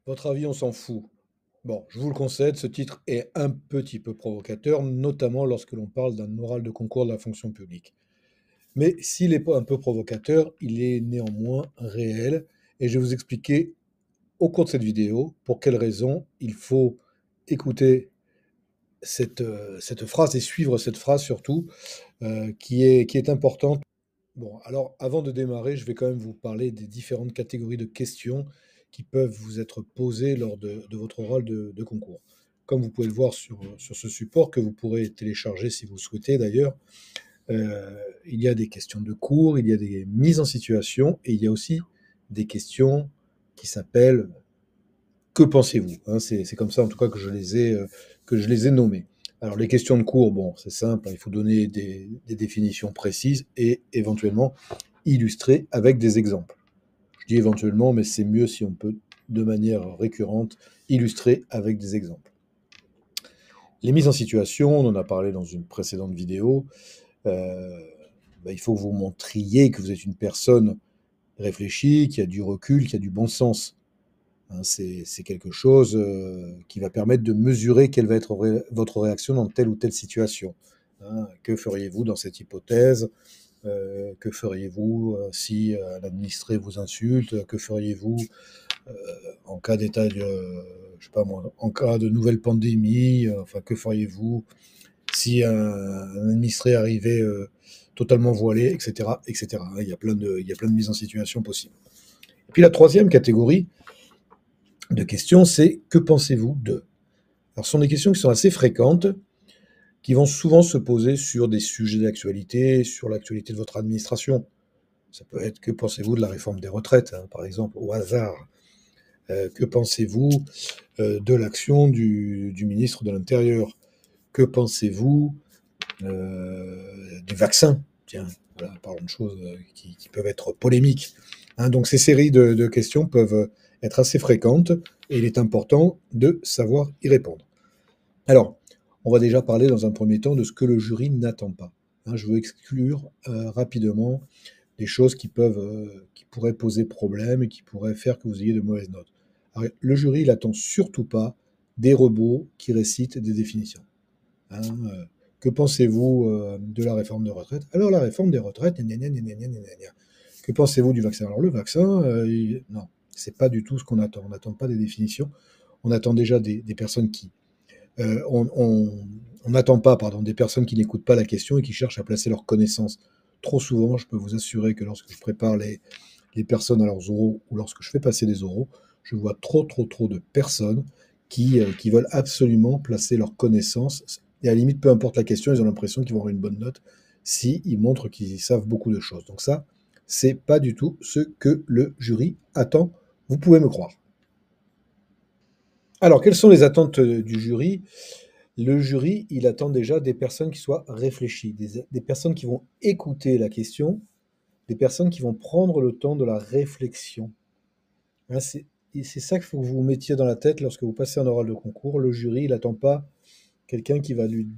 Votre avis, on s'en fout. Bon, je vous le concède, ce titre est un petit peu provocateur, notamment lorsque l'on parle d'un oral de concours de la fonction publique. Mais s'il est pas un peu provocateur, il est néanmoins réel et je vais vous expliquer au cours de cette vidéo pour quelles raisons il faut écouter cette phrase et suivre cette phrase surtout, qui est importante. Bon, alors avant de démarrer, je vais quand même vous parler des différentes catégories de questions qui peuvent vous être posées lors de votre oral de concours. Comme vous pouvez le voir sur ce support que vous pourrez télécharger si vous le souhaitez d'ailleurs, il y a des questions de cours, il y a des mises en situation et il y a aussi des questions qui s'appellent «Que pensez-vous?» hein, c'est comme ça en tout cas que je les ai nommées. Alors les questions de cours, bon, c'est simple, hein, il faut donner des définitions précises et éventuellement illustrer avec des exemples. Je dis éventuellement, mais c'est mieux si on peut, de manière récurrente, illustrer avec des exemples. Les mises en situation, on en a parlé dans une précédente vidéo, euh, il faut que vous montriez que vous êtes une personne réfléchie, qui a du recul, qui a du bon sens. Hein, c'est quelque chose qui va permettre de mesurer quelle va être votre réaction dans telle ou telle situation. Hein, que feriez-vous dans cette hypothèse? Que feriez-vous si un administré vous insulte? Que feriez-vous euh, en cas d'état de, je sais pas moi, en cas de nouvelle pandémie? Enfin, que feriez-vous si un administré arrivait totalement voilé, etc., etc. Il y a plein de mises en situation possibles. Et puis la troisième catégorie de questions, c'est que pensez-vous de? Alors, ce sont des questions qui sont assez fréquentes, qui vont souvent se poser sur des sujets d'actualité, sur l'actualité de votre administration. Ça peut être que pensez-vous de la réforme des retraites, hein, par exemple, au hasard. Que pensez-vous de l'action du ministre de l'Intérieur? Que pensez-vous du vaccin? Tiens, voilà, parlons de choses qui peuvent être polémiques. Hein, donc ces séries de questions peuvent être assez fréquentes et il est important de savoir y répondre. Alors, on va déjà parler dans un premier temps de ce que le jury n'attend pas. Hein, je veux exclure rapidement des choses qui pourraient poser problème et qui pourraient faire que vous ayez de mauvaises notes. Alors, le jury, il attend surtout pas des robots qui récitent des définitions. Hein, que pensez-vous de la réforme de retraite? Alors la réforme des retraites, gna gna gna gna gna gna gna. Que pensez-vous du vaccin? Alors le vaccin, non, c'est pas du tout ce qu'on attend. On n'attend pas des définitions. On attend déjà des personnes qui on n'attend pas, pardon, des personnes qui n'écoutent pas la question et qui cherchent à placer leurs connaissances. Trop souvent, je peux vous assurer que lorsque je prépare les personnes à leurs oraux ou lorsque je fais passer des oraux, je vois trop de personnes qui veulent absolument placer leurs connaissances. Et à la limite, peu importe la question, ils ont l'impression qu'ils vont avoir une bonne note s'ils montrent qu'ils savent beaucoup de choses. Donc ça, c'est pas du tout ce que le jury attend. Vous pouvez me croire. Alors, quelles sont les attentes du jury? Le jury, il attend déjà des personnes qui soient réfléchies, des personnes qui vont écouter la question, des personnes qui vont prendre le temps de la réflexion. Hein, c'est ça qu'il faut que vous vous mettiez dans la tête lorsque vous passez un oral de concours. Le jury, il n'attend pas quelqu'un qui va lui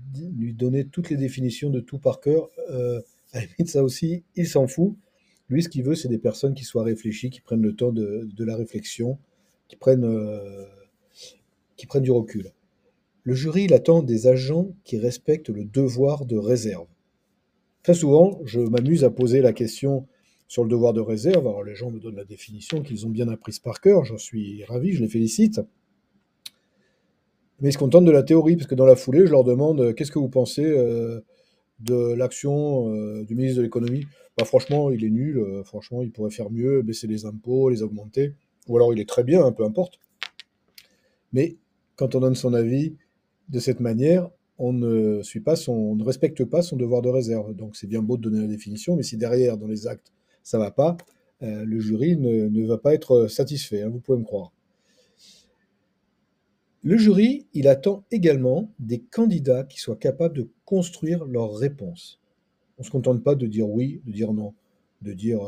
donner toutes les définitions de tout par cœur. À la limite, ça aussi, il s'en fout. Lui, ce qu'il veut, c'est des personnes qui soient réfléchies, qui prennent le temps de la réflexion, qui prennent, euh, qui prennent du recul. Le jury, il attend des agents qui respectent le devoir de réserve. Très souvent, je m'amuse à poser la question sur le devoir de réserve. Alors les gens me donnent la définition qu'ils ont bien apprise par cœur. J'en suis ravi, je les félicite. Mais ils se contentent de la théorie, parce que dans la foulée, je leur demande qu'est-ce que vous pensez de l'action du ministre de l'économie? Bah, franchement, il est nul. Franchement, il pourrait faire mieux, baisser les impôts, les augmenter. Ou alors il est très bien, hein, peu importe. Mais quand on donne son avis de cette manière, on ne respecte pas son devoir de réserve. Donc c'est bien beau de donner la définition, mais si derrière, dans les actes, ça va pas, le jury ne va pas être satisfait, hein, vous pouvez me croire. Le jury, il attend également des candidats qui soient capables de construire leurs réponses. On ne se contente pas de dire oui, de dire non, de dire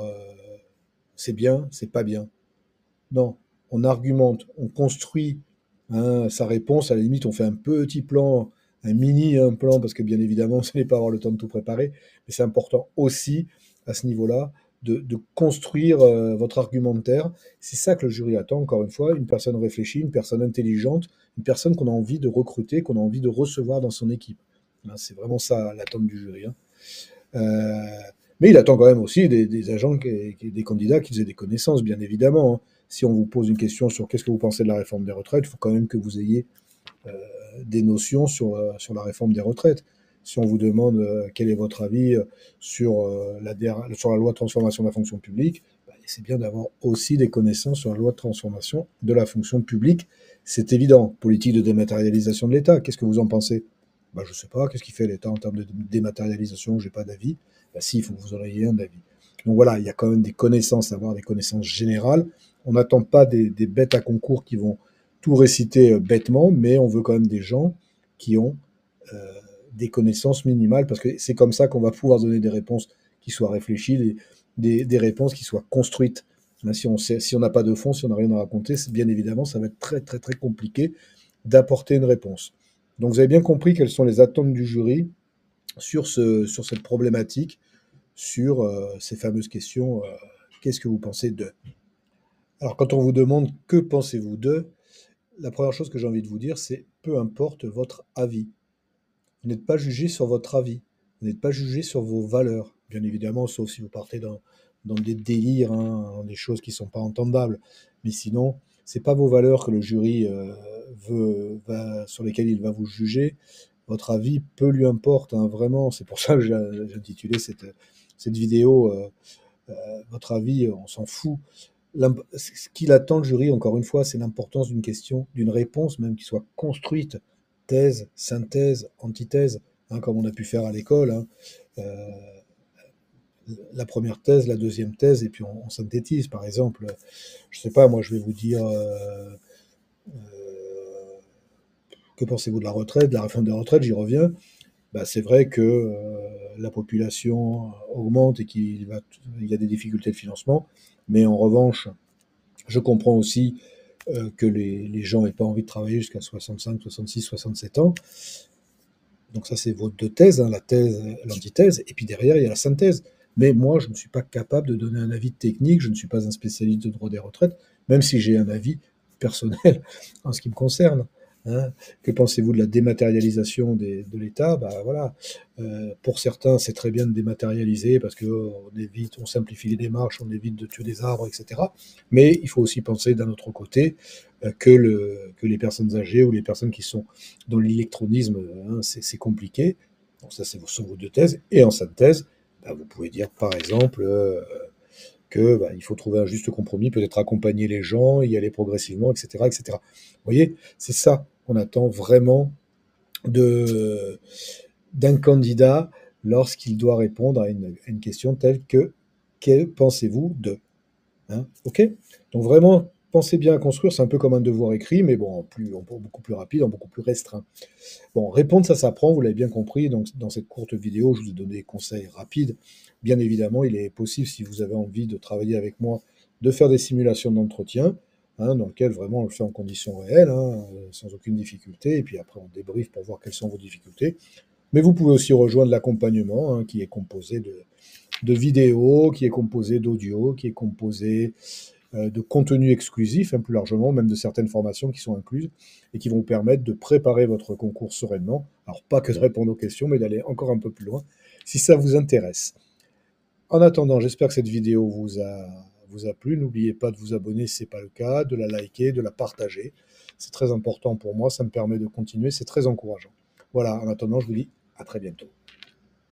c'est bien, c'est pas bien. Non, on argumente, on construit hein, sa réponse. À la limite, on fait un petit plan, un mini un plan, parce que bien évidemment, vous n'allez pas avoir le temps de tout préparer. Mais c'est important aussi, à ce niveau-là, de construire votre argumentaire. C'est ça que le jury attend, encore une fois, une personne réfléchie, une personne intelligente, une personne qu'on a envie de recruter, qu'on a envie de recevoir dans son équipe. Hein, c'est vraiment ça l'attente du jury. Hein. Euh, mais il attend quand même aussi des agents, des candidats qui aient des connaissances, bien évidemment. Hein. Si on vous pose une question sur qu'est-ce que vous pensez de la réforme des retraites, il faut quand même que vous ayez euh, des notions sur la réforme des retraites. Si on vous demande quel est votre avis sur la loi de transformation de la fonction publique, bah, c'est bien d'avoir aussi des connaissances sur la loi de transformation de la fonction publique. C'est évident. Politique de dématérialisation de l'État, qu'est-ce que vous en pensez? Bah, je ne sais pas, qu'est-ce qu'il fait l'État en termes de dématérialisation? Je n'ai pas d'avis. Bah, si, il faut que vous en ayez un avis. Donc voilà, il y a quand même des connaissances, avoir des connaissances générales. On n'attend pas des bêtes à concours qui vont tout réciter bêtement, mais on veut quand même des gens qui ont euh, des connaissances minimales, parce que c'est comme ça qu'on va pouvoir donner des réponses qui soient réfléchies, des réponses qui soient construites. Là, si on n'a pas de fond, si on n'a rien à raconter, bien évidemment, ça va être très très très compliqué d'apporter une réponse. Donc vous avez bien compris quelles sont les attentes du jury sur cette problématique, sur ces fameuses questions. Qu'est-ce que vous pensez de? Alors quand on vous demande que pensez-vous de, la première chose que j'ai envie de vous dire, c'est peu importe votre avis. Vous n'êtes pas jugé sur votre avis. Vous n'êtes pas jugé sur vos valeurs. Bien évidemment, sauf si vous partez dans des délires, hein, dans des choses qui ne sont pas entendables. Mais sinon, ce n'est pas vos valeurs que le jury sur lesquelles il va vous juger. Votre avis, peu lui importe, hein, vraiment. C'est pour ça que j'ai intitulé cette vidéo Votre avis, on s'en fout. Ce qu'il attend le jury, encore une fois, c'est l'importance d'une question, d'une réponse même qui soit construite, thèse, synthèse, antithèse, hein, comme on a pu faire à l'école. Hein. Euh, la première thèse, la deuxième thèse, et puis on synthétise. Par exemple, je sais pas, moi je vais vous dire, euh, que pensez-vous de la retraite, de la réforme des retraites, j'y reviens. Bah, c'est vrai que la population augmente et il y a des difficultés de financement, mais en revanche, je comprends aussi que les gens n'aient pas envie de travailler jusqu'à 65, 66, 67 ans. Donc ça, c'est vos deux thèses, hein, la thèse, l'antithèse, et puis derrière, il y a la synthèse. Mais moi, je ne suis pas capable de donner un avis technique, je ne suis pas un spécialiste de droit des retraites, même si j'ai un avis personnel en ce qui me concerne. Hein. Que pensez-vous de la dématérialisation de l'État? Bah, voilà. Pour certains, c'est très bien de dématérialiser parce on simplifie les démarches, on évite de tuer des arbres, etc. Mais il faut aussi penser d'un autre côté que les personnes âgées ou les personnes qui sont dans l'électronisme, hein, c'est compliqué. Donc ça, sont vos deux thèses. Et en synthèse, bah, vous pouvez dire, par exemple, que bah, il faut trouver un juste compromis, peut-être accompagner les gens, y aller progressivement, etc., etc. Vous voyez, c'est ça qu'on attend vraiment de d'un candidat lorsqu'il doit répondre à une question telle que que pensez-vous de? Hein, ok? Donc vraiment, pensez bien à construire, c'est un peu comme un devoir écrit, mais bon, beaucoup plus rapide, en beaucoup plus restreint. Bon, répondre, ça s'apprend, vous l'avez bien compris. Donc, dans cette courte vidéo, je vous ai donné des conseils rapides. Bien évidemment, il est possible, si vous avez envie de travailler avec moi, de faire des simulations d'entretien, hein, dans lesquelles vraiment on le fait en conditions réelles, hein, sans aucune difficulté. Et puis après, on débriefe pour voir quelles sont vos difficultés. Mais vous pouvez aussi rejoindre l'accompagnement, hein, qui est composé de vidéos, qui est composé d'audio, qui est composé de contenu exclusif, hein, plus largement, même de certaines formations qui sont incluses et qui vont vous permettre de préparer votre concours sereinement. Alors, pas que de répondre aux questions, mais d'aller encore un peu plus loin, si ça vous intéresse. En attendant, j'espère que cette vidéo vous a plu. N'oubliez pas de vous abonner si ce n'est pas le cas, de la liker, de la partager. C'est très important pour moi, ça me permet de continuer, c'est très encourageant. Voilà, en attendant, je vous dis à très bientôt.